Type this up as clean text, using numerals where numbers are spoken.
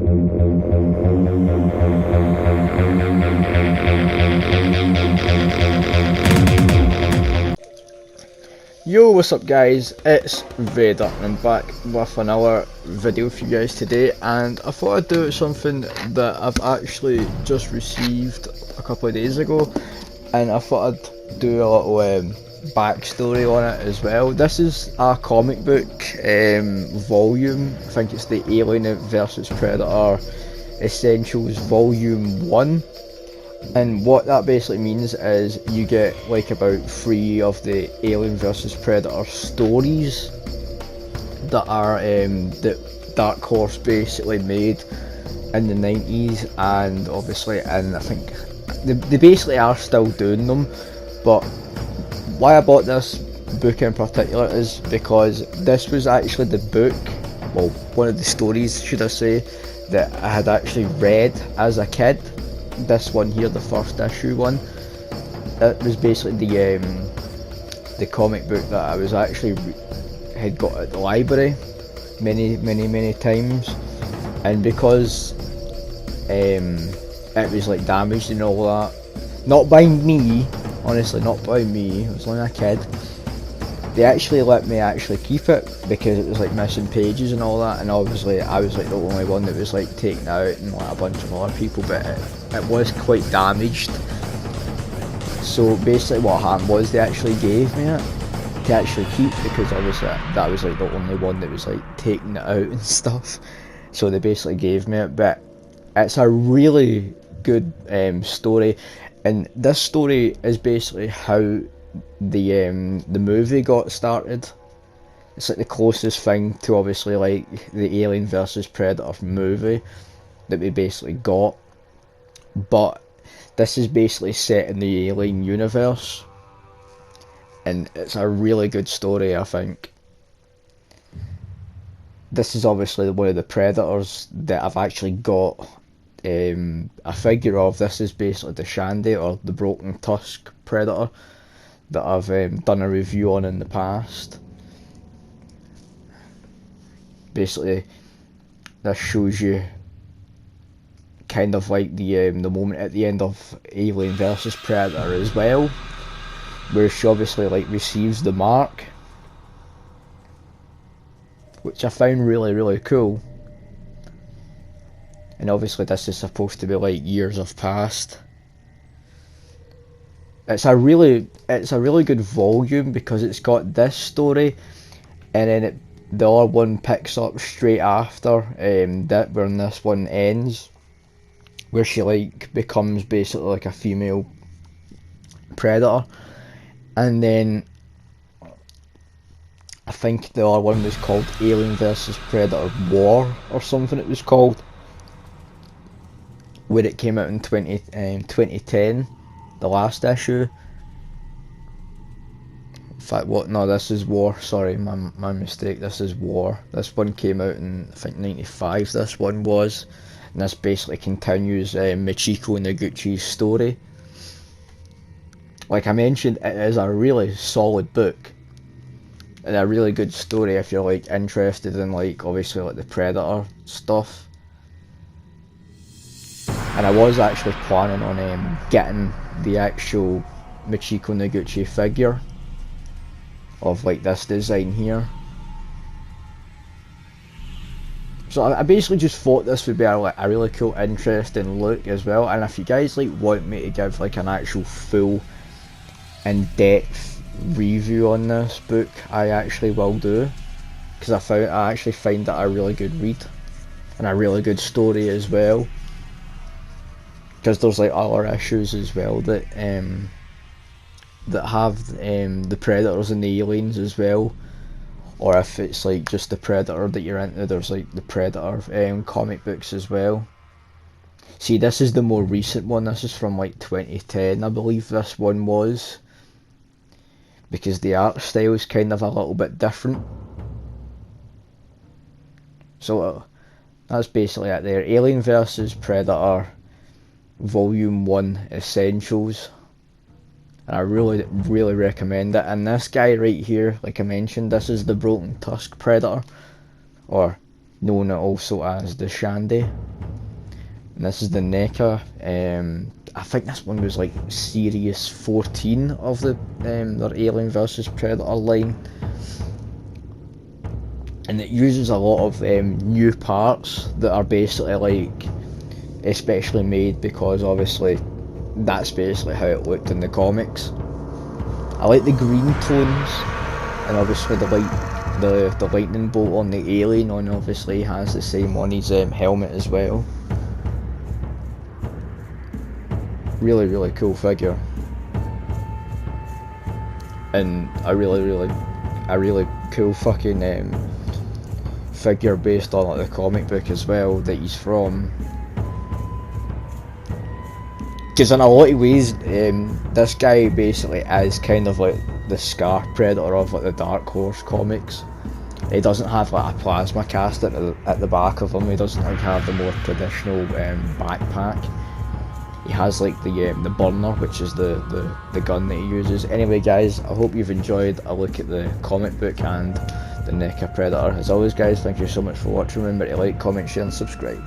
Yo, what's up guys, it's Vader and I'm back with another video for you guys today, and I thought I'd do something that I've actually just received a couple of days ago, and I thought I'd do a little backstory on it as well. This is a comic book volume. I think it's the Alien vs Predator Essentials Volume 1. And what that basically means is you get like about 3 of the Alien vs Predator stories that are that Dark Horse basically made in the 90s, and obviously, and I think they basically are still doing them. But why I bought this book in particular is because this was actually the book, well, one of the stories should I say, that I had actually read as a kid. This one here, the first issue one, it was basically the comic book that I was actually had got at the library many times, and because it was like damaged and all that, not by me, honestly, not by me, I was only a kid, they actually let me actually keep it because it was like missing pages and all that, and obviously I was like the only one that was like taken out, and like a bunch of other people, but it was quite damaged. So basically what happened was they actually gave me it to actually keep, because obviously that was like the only one that was like taking it out and stuff, so they basically gave me it. But it's a really good story, and this story is basically how the movie got started. It's like the closest thing to obviously like the Alien vs Predator movie that we basically got, but this is basically set in the Alien universe, and it's a really good story. I think this is obviously one of the Predators that I've actually got a figure of. This is basically the Shandy, or the Broken Tusk Predator, that I've done a review on in the past. Basically, this shows you kind of like the moment at the end of Alien vs Predator as well, where she obviously like receives the mark, which I found really cool. And obviously this is supposed to be like years have passed. It's a really good volume because it's got this story, and then the other one picks up straight after that, where this one ends, where she like becomes basically like a female predator. And then I think the other one was called Alien vs Predator War or something it was called, where it came out in 2010, the last issue. In fact, what? No, this is War. Sorry, my mistake. This is War. This one came out in, I think, 95. This one was, and this basically continues Michiko Noguchi's story. Like I mentioned, it is a really solid book and a really good story if you're like interested in like obviously like the Predator stuff. And I was actually planning on getting the actual Michiko Noguchi figure of like this design here. So I basically just thought this would be a really cool, interesting look as well. And if you guys like want me to give like an actual full in-depth review on this book, I actually will do, because I actually find that a really good read and a really good story as well. Because there's like other issues as well that that have the Predators and the Aliens as well, or if it's like just the Predator that you're into, there's like the Predator comic books as well. See, this is the more recent one. This is from like 2010, I believe this one was, because the art style is kind of a little bit different. So that's basically it there. Alien vs Predator Volume 1 Essentials. And I really recommend it. And this guy right here, like I mentioned, this is the Broken Tusk Predator, or known also as the Shandy. And this is the NECA. I think this one was like series 14 of the their Alien vs Predator line, and it uses a lot of new parts that are basically like especially made because obviously that's basically how it looked in the comics. I like the green tones, and obviously the lightning bolt on the alien on obviously has the same on his helmet as well. Really cool figure, and a really cool fucking figure based on like the comic book as well that he's from. Because in a lot of ways, this guy basically is kind of like the Scar Predator of like the Dark Horse comics. He doesn't have like a plasma cast at the back of him. He doesn't like have the more traditional backpack. He has like the burner, which is the gun that he uses. Anyway guys, I hope you've enjoyed a look at the comic book and the NECA Predator. As always guys, thank you so much for watching. Remember to like, comment, share and subscribe.